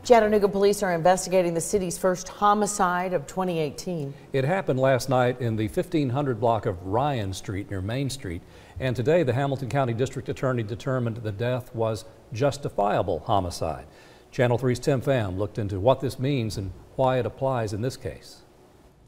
Chattanooga police are investigating the city's first homicide of 2018. It happened last night in the 1500 block of Ryan Street near Main Street. And today the Hamilton County District Attorney determined the death was justifiable homicide. Channel 3's Tim Pham looked into what this means and why it applies in this case.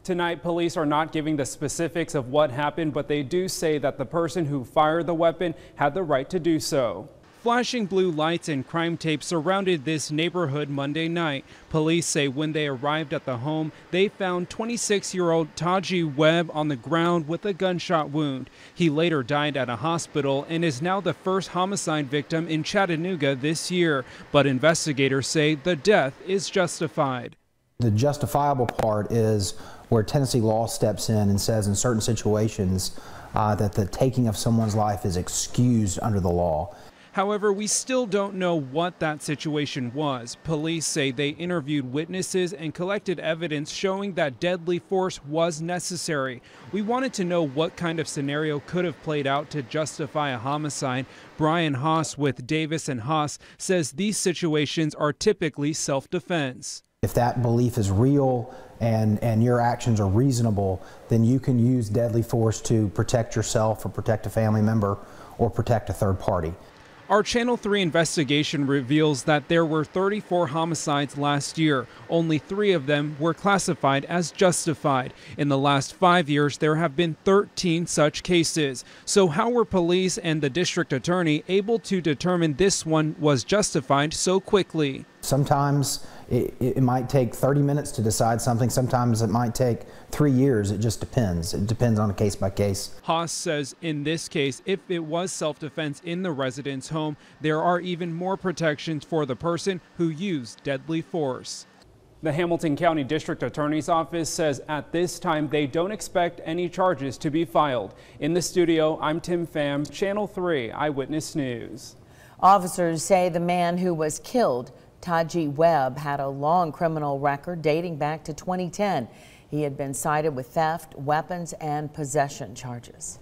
Tonight, police are not giving the specifics of what happened, but they do say that the person who fired the weapon had the right to do so. Flashing blue lights and crime tape surrounded this neighborhood Monday night. Police say when they arrived at the home, they found 26-year-old Taji Webb on the ground with a gunshot wound. He later died at a hospital and is now the first homicide victim in Chattanooga this year. But investigators say the death is justified. The justifiable part is where Tennessee law steps in and says in certain situations that the taking of someone's life is excused under the law. However, we still don't know what that situation was. Police say they interviewed witnesses and collected evidence showing that deadly force was necessary. We wanted to know what kind of scenario could have played out to justify a homicide. Brian Haas with Davis and Haas says these situations are typically self-defense. If that belief is real and your actions are reasonable, then you can use deadly force to protect yourself or protect a family member or protect a third party. Our Channel 3 investigation reveals that there were 34 homicides last year. Only 3 of them were classified as justified. In the last 5 years, there have been 13 such cases. So how were police and the district attorney able to determine this one was justified so quickly? Sometimes it might take 30 minutes to decide something. Sometimes it might take 3 years. It just depends. It depends on a case by case. Haas says in this case, if it was self-defense in the resident's home, there are even more protections for the person who used deadly force. The Hamilton County District Attorney's Office says at this time they don't expect any charges to be filed. In the studio, I'm Tim Pham, Channel 3 Eyewitness News. Officers say the man who was killed, Taji Webb, had a long criminal record dating back to 2010. He had been cited with theft, weapons, and possession charges.